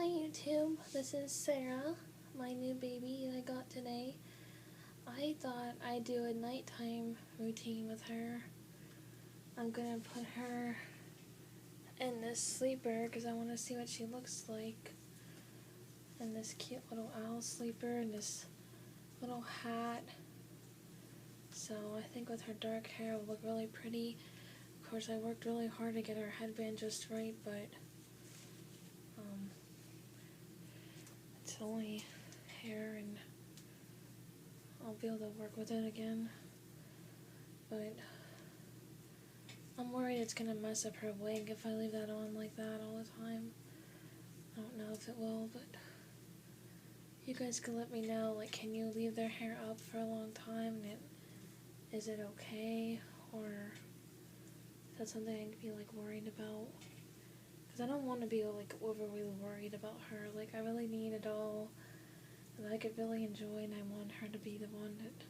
Hi YouTube, this is Sarah, my new baby I got today. I thought I'd do a nighttime routine with her. I'm gonna put her in this sleeper because I want to see what she looks like. And this cute little owl sleeper and this little hat. So I think with her dark hair it will look really pretty. Of course I worked really hard to get her headband just right, but it's only hair and I'll be able to work with it again. But I'm worried it's going to mess up her wig if I leave that on like that all the time. I don't know if it will, but you guys can let me know, like, can you leave their hair up for a long time? And is it okay? Or is that something I could be, like, worried about? Because I don't want to be, like, overly worried about her. Like, I really need a doll that I could really enjoy, and I want her to be the one that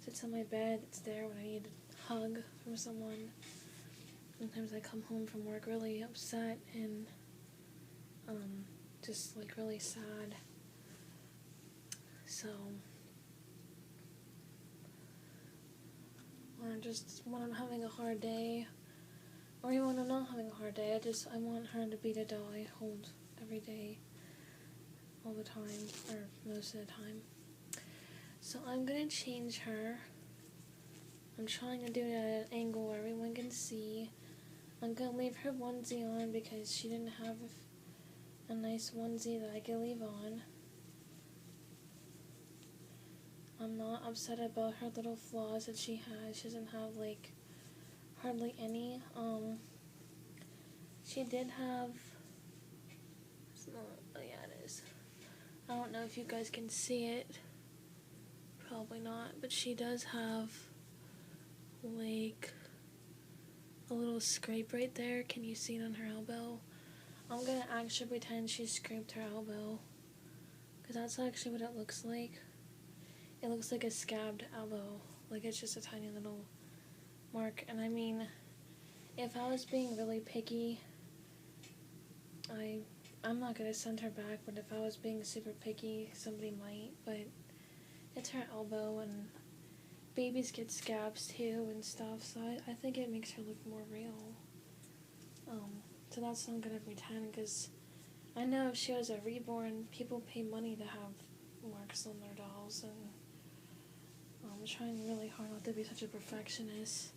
sits on my bed, that's there when I need a hug from someone. Sometimes I come home from work really upset and just like really sad. So when I'm having a hard day, or even when I'm not having a hard day, I want her to be the doll I hold every day, all the time, or most of the time. So I'm gonna change her. I'm trying to do it at an angle where everyone can see. I'm gonna leave her onesie on because she didn't have a nice onesie that I could leave on. I'm not upset about her little flaws that she has. She doesn't have, like, hardly any. She did have, it's not, oh yeah it is. I don't know if you guys can see it. Probably not, but she does have, like, a little scrape right there. Can you see it on her elbow? I'm gonna actually pretend she scraped her elbow, because that's actually what it looks like. It looks like a scabbed elbow, like it's just a tiny little mark. And I mean, if I was being really picky, I'm not gonna send her back, but if I was being super picky, somebody might. But it's her elbow, and babies get scabs too and stuff, so I think it makes her look more real. So that's what I'm gonna pretend, because I know if she was a reborn, people pay money to have marks on their dolls, and I'm trying really hard not to be such a perfectionist,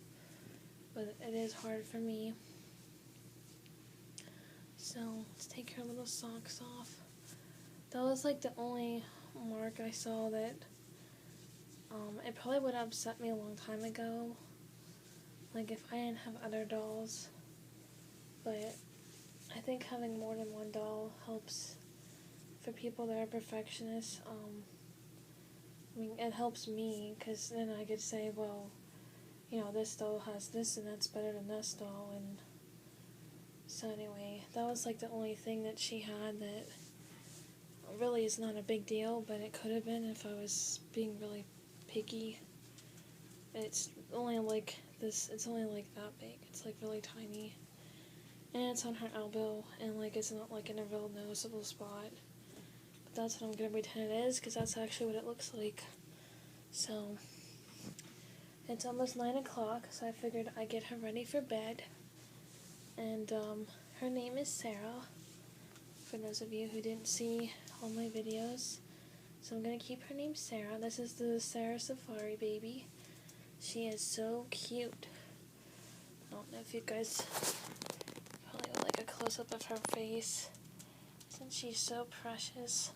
but it is hard for me. So let's take her little socks off. That was like the only mark I saw that it probably would have upset me a long time ago, like if I didn't have other dolls. But I think having more than one doll helps for people that are perfectionists. I mean, it helps me, because then I could say, well, you know, this doll has this and that's better than this doll. And so anyway, that was like the only thing that she had that really is not a big deal, but it could have been if I was being really picky. It's only like this, it's only like that big. It's like really tiny. And it's on her elbow, and like it's not like in a real noticeable spot. But that's what I'm gonna pretend it is, because that's actually what it looks like. So it's almost 9 o'clock, so I figured I'd get her ready for bed. And her name is Sarah, for those of you who didn't see all my videos. So I'm gonna keep her name Sarah. This is the Sarah Safari baby. She is so cute. I don't know if you guys probably would like a close-up of her face, since she's so precious.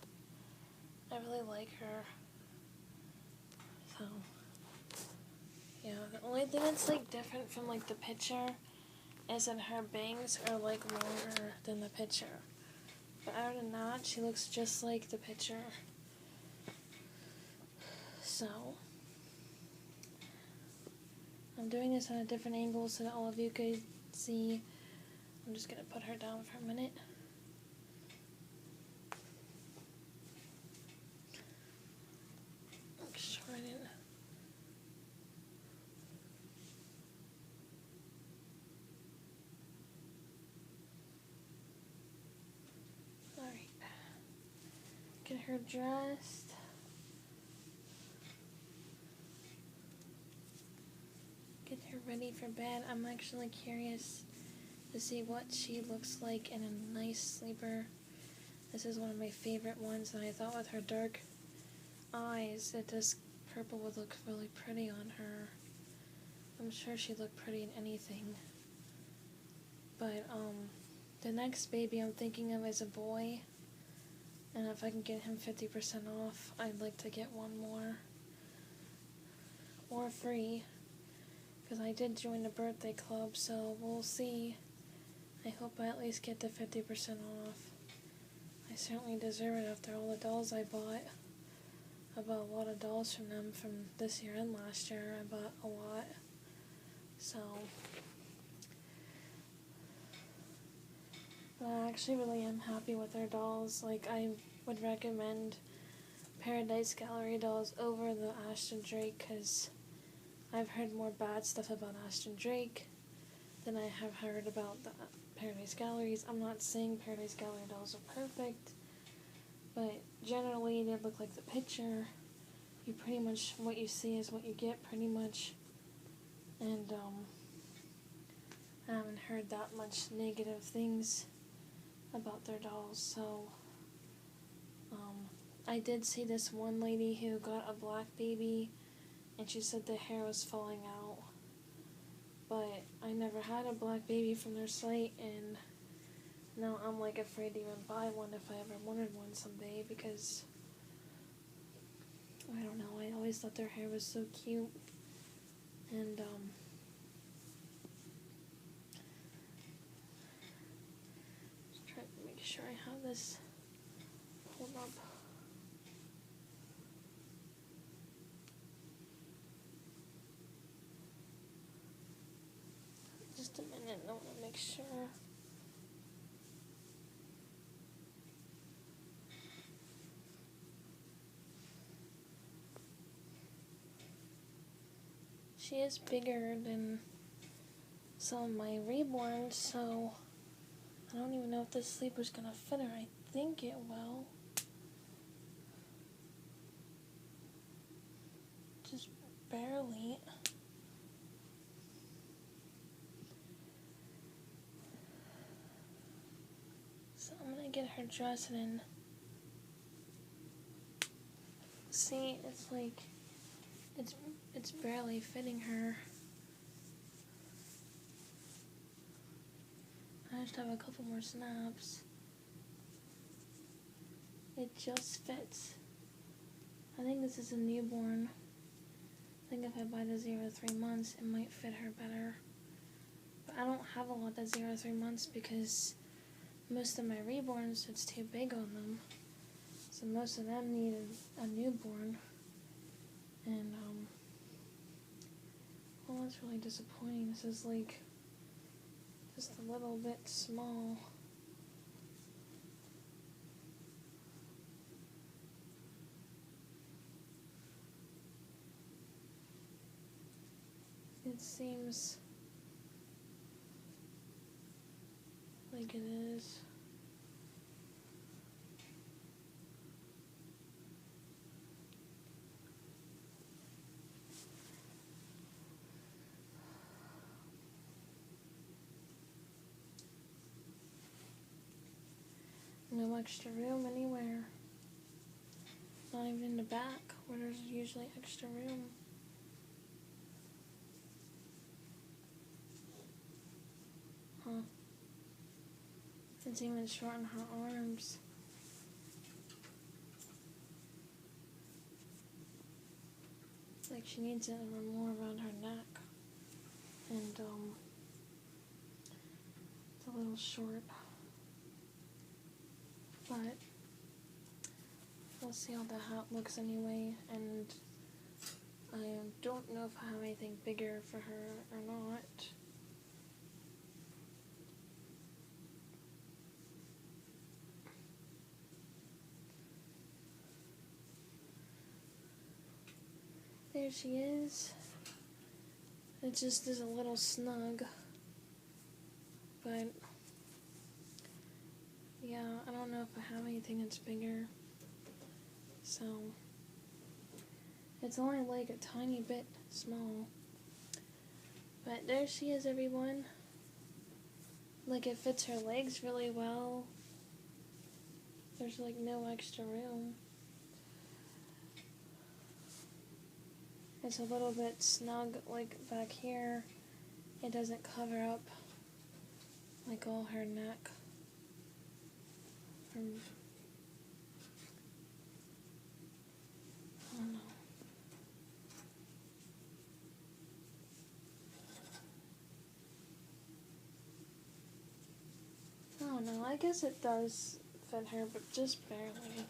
I really like her. So yeah, the only thing that's like different from like the picture is that her bangs are like longer than the picture. But other than that, she looks just like the picture. So I'm doing this at a different angle so that all of you could see. I'm just gonna put her down for a minute. Make sure I didn't. Alright. her dressed. Get her ready for bed. I'm actually curious to see what she looks like in a nice sleeper. This is one of my favorite ones, and I thought with her dark eyes that this purple would look really pretty on her. I'm sure she'd look pretty in anything. But the next baby I'm thinking of is a boy, and if I can get him 50% off, I'd like to get one more. Or free, because I did join the birthday club, so we'll see. I hope I at least get the 50% off. I certainly deserve it after all the dolls I bought. I bought a lot of dolls from them from this year and last year. I bought a lot. So, but I actually really am happy with their dolls. Like, I would recommend Paradise Gallery dolls over the Ashton Drake, because I've heard more bad stuff about Ashton Drake than I have heard about the Paradise Galleries. I'm not saying Paradise Gallery dolls are perfect, but generally they look like the picture. You pretty much, what you see is what you get, pretty much. And I haven't heard that much negative things about their dolls. So I did see this one lady who got a black baby, and she said the hair was falling out. But I never had a black baby from their site, and now I'm like afraid to even buy one if I ever wanted one someday, because I don't know, I always thought their hair was so cute. And just trying to make sure I have this pulled up. Just a minute, I want to make sure. She is bigger than some of my reborns, so I don't even know if this sleeper's gonna fit her. I think it will. Just barely. So I'm gonna get her dressed and see, it's like, it's barely fitting her. I just have a couple more snaps. It just fits. I think this is a newborn. I think if I buy the 0 to 3 months, it might fit her better. But I don't have a lot that's 0 to 3 months because most of my reborns, it's too big on them. So most of them need a newborn. And, well, that's really disappointing. This is like just a little bit small. It seems like it is. No extra room anywhere. Not even in the back, where there's usually extra room. Huh. It's even short on her arms. It's like she needs it more around her neck. And, it's a little short. But we'll see how the hat looks anyway, and I don't know if I have anything bigger for her or not. There she is. It just is a little snug, but yeah, I don't know if I have anything that's bigger. so it's only like a tiny bit small. But there she is, everyone. Like, it fits her legs really well. There's like no extra room. It's a little bit snug, like back here. It doesn't cover up like all her neck. I don't know. I don't know. I guess it does fit her, but just barely.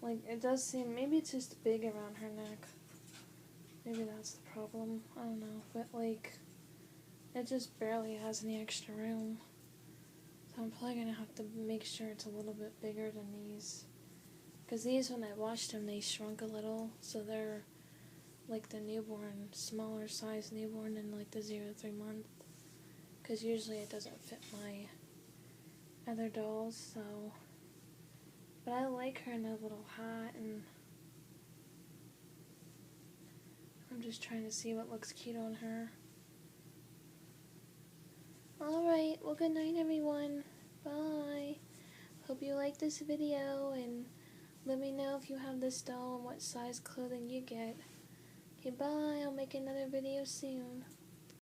Like, it does seem, maybe it's just big around her neck. Maybe that's the problem. I don't know. But, like, it just barely has any extra room. So I'm probably going to have to make sure it's a little bit bigger than these. Because these, when I washed them, they shrunk a little. So they're like the newborn, smaller size newborn than like the 0 to 3 month. Because usually it doesn't fit my other dolls, so. But I like her in a little hat, and I'm just trying to see what looks cute on her. Alright, well, good night, everyone. Bye. Hope you liked this video, and let me know if you have this doll and what size clothing you get. Okay, bye. I'll make another video soon.